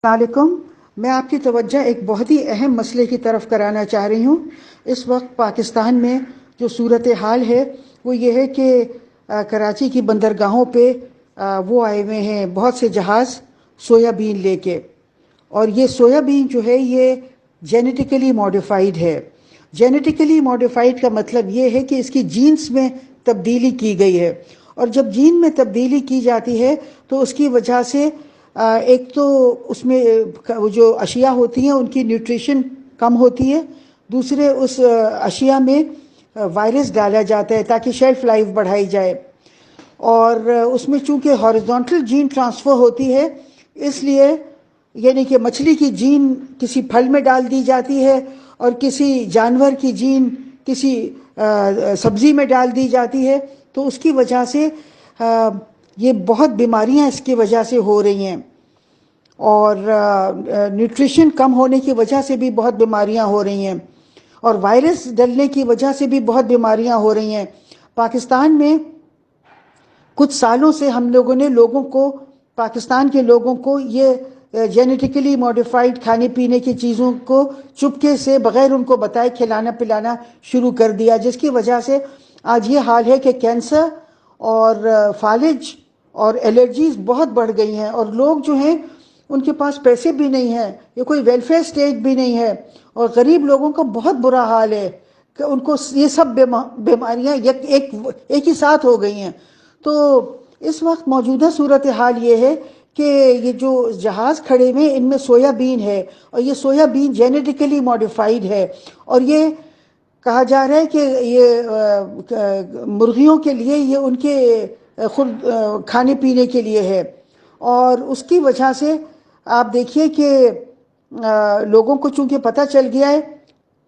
السلام علیکم۔ میں آپ کی توجہ ایک بہت ہی اہم مسئلے کی طرف کرانا چاہ رہی ہوں۔ اس وقت پاکستان میں جو صورتحال ہے وہ یہ ہے کہ کراچی کی بندرگاہوں پہ وہ آئے ہوئے ہیں بہت سے جہاز سویا بین لے کے، اور یہ سویا بین جو ہے یہ جینیٹیکلی ماڈیفائیڈ ہے۔ جینیٹیکلی ماڈیفائیڈ کا مطلب یہ ہے کہ اس کی جینز میں تبدیلی کی گئی ہے، اور جب جین میں تبدیلی کی جاتی ہے تو اس کی وجہ سے ایک تو اس میں جو اشیاء ہوتی ہیں ان کی نیوٹریشن کم ہوتی ہے، دوسرے اس اشیاء میں وائرس ڈالا جاتا ہے تاکہ شیلف لائف بڑھائی جائے، اور اس میں چونکہ ہاریزونٹل جین ٹرانسفر ہوتی ہے اس لیے یعنی کہ مچھلی کی جین کسی پھل میں ڈال دی جاتی ہے اور کسی جانور کی جین کسی سبزی میں ڈال دی جاتی ہے، تو اس کی وجہ سے یہ بہت بیماریاں اس کی وجہ سے ہو رہی ہیں، اور نیوٹریشن کم ہونے کی وجہ سے بھی بہت بیماریاں ہو رہی ہیں، اور وائرس ڈلنے کی وجہ سے بھی بہت بیماریاں ہو رہی ہیں۔ پاکستان میں کچھ سالوں سے ہم لوگوں نے پاکستان کے لوگوں کو یہ جینیٹیکلی ماڈیفائڈ کھانے پینے کی چیزوں کو چپکے سے بغیر ان کو بتائے کھلانا پلانا شروع کر دیا، جس کی وجہ سے آج یہ حال ہے کہ کینسر اور فالج اور الرجیز بہت بڑھ گئی ہیں، اور لوگ جو ہیں ان کے پاس پیسے بھی نہیں ہیں، یہ کوئی ویلفیئر سٹیٹ بھی نہیں ہے، اور غریب لوگوں کا بہت برا حال ہے کہ ان کو یہ سب بیماریاں ایک ہی ساتھ ہو گئی ہیں۔ تو اس وقت موجودہ صورتحال یہ ہے کہ یہ جو جہاز کھڑے ہوئے ان میں سویا بین ہے، اور یہ سویا بین جینیٹیکلی ماڈیفائیڈ ہے، اور یہ کہا جا رہا ہے کہ یہ مرغیوں کے لیے یہ ان کے خود کھانے پینے کے لیے ہے، اور اس کی وجہ سے آپ دیکھیے کہ لوگوں کو چونکہ پتہ چل گیا ہے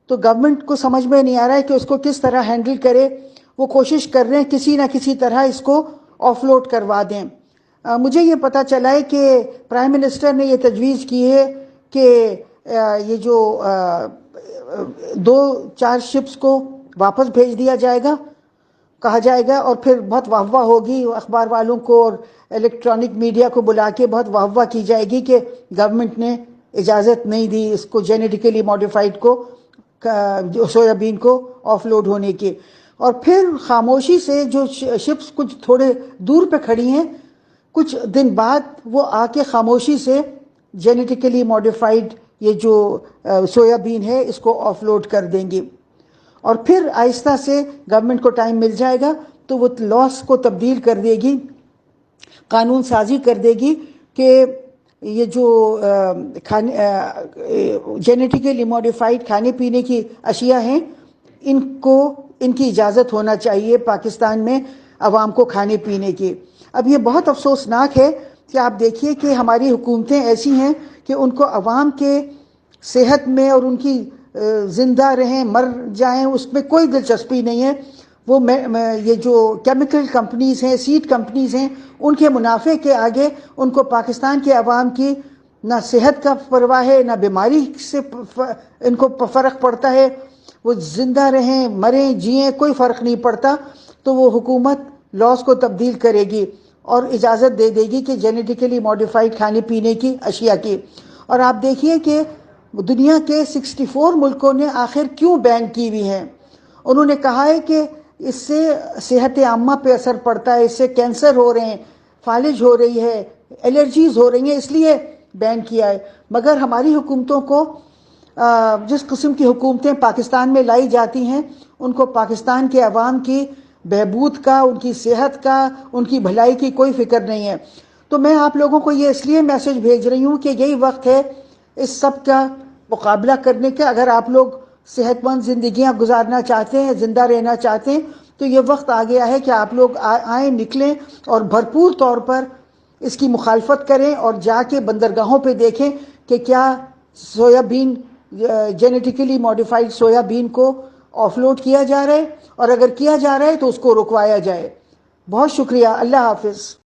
تو گورنمنٹ کو سمجھ میں نہیں آ رہا ہے کہ اس کو کس طرح ہینڈل کرے۔ وہ کوشش کر رہے ہیں کسی نہ کسی طرح اس کو آف لوڈ کروا دیں۔ مجھے یہ پتہ چلا ہے کہ پرائم منسٹر نے یہ تجویز کی ہے کہ یہ جو 2-4 شپس کو واپس بھیج دیا جائے گا، کہا جائے گا، اور پھر بہت واہ واہ ہوگی، اخبار والوں کو اور الیکٹرانک میڈیا کو بلا کے بہت واہ واہ کی جائے گی کہ گورنمنٹ نے اجازت نہیں دی اس کو جینیٹیکلی ماڈیفائڈ کو سویا بین کو آف لوڈ ہونے کی، اور پھر خاموشی سے جو شپس کچھ تھوڑے دور پہ کھڑی ہیں کچھ دن بعد وہ آ کے خاموشی سے جینیٹیکلی ماڈیفائڈ یہ جو سویا بین ہے اس کو آف لوڈ کر دیں گی، اور پھر آہستہ سے گورنمنٹ کو ٹائم مل جائے گا تو وہ لاس کو تبدیل کر دے گی، قانون سازی کر دے گی کہ یہ جو جینیٹیکلی ماڈیفائڈ کھانے پینے کی اشیاء ہیں ان کی اجازت ہونا چاہیے پاکستان میں عوام کو کھانے پینے کی۔ اب یہ بہت افسوسناک ہے کہ آپ دیکھیے کہ ہماری حکومتیں ایسی ہیں کہ ان کو عوام کے صحت میں اور ان کی زندہ رہیں مر جائیں اس میں کوئی دلچسپی نہیں ہے۔ وہ یہ جو کیمیکل کمپنیز ہیں، سیڈ کمپنیز ہیں، ان کے منافع کے آگے ان کو پاکستان کے عوام کی نہ صحت کا پرواہ ہے نہ بیماری سے ان کو فرق پڑتا ہے، وہ زندہ رہیں مریں جئیں کوئی فرق نہیں پڑتا، تو وہ حکومت لاس کو تبدیل کرے گی اور اجازت دے دے گی کہ جینیٹیکلی ماڈیفائڈ کھانے پینے کی اشیاء کی۔ اور آپ دیکھیے کہ دنیا کے 64 ملکوں نے آخر کیوں بین کی ہوئی ہیں۔ انہوں نے کہا ہے کہ اس سے صحت عامہ پہ اثر پڑتا ہے، اس سے کینسر ہو رہے ہیں، فالج ہو رہی ہے، الرجیز ہو رہی ہیں، اس لیے بین کیا ہے۔ مگر ہماری حکومتوں کو جس قسم کی حکومتیں پاکستان میں لائی جاتی ہیں ان کو پاکستان کے عوام کی بہبود کا، ان کی صحت کا، ان کی بھلائی کی کوئی فکر نہیں ہے۔ تو میں آپ لوگوں کو یہ اس لیے میسج بھیج رہی ہوں کہ یہی وقت ہے اس سب کا مقابلہ کرنے کا۔ اگر آپ لوگ صحت مند زندگیاں گزارنا چاہتے ہیں، زندہ رہنا چاہتے ہیں، تو یہ وقت آ گیا ہے کہ آپ لوگ آئیں، نکلیں اور بھرپور طور پر اس کی مخالفت کریں، اور جا کے بندرگاہوں پہ دیکھیں کہ کیا سویا بین جینیٹیکلی ماڈیفائڈ سویا بین کو آف لوڈ کیا جا رہا ہے، اور اگر کیا جا رہا ہے تو اس کو رکوایا جائے۔ بہت شکریہ، اللہ حافظ۔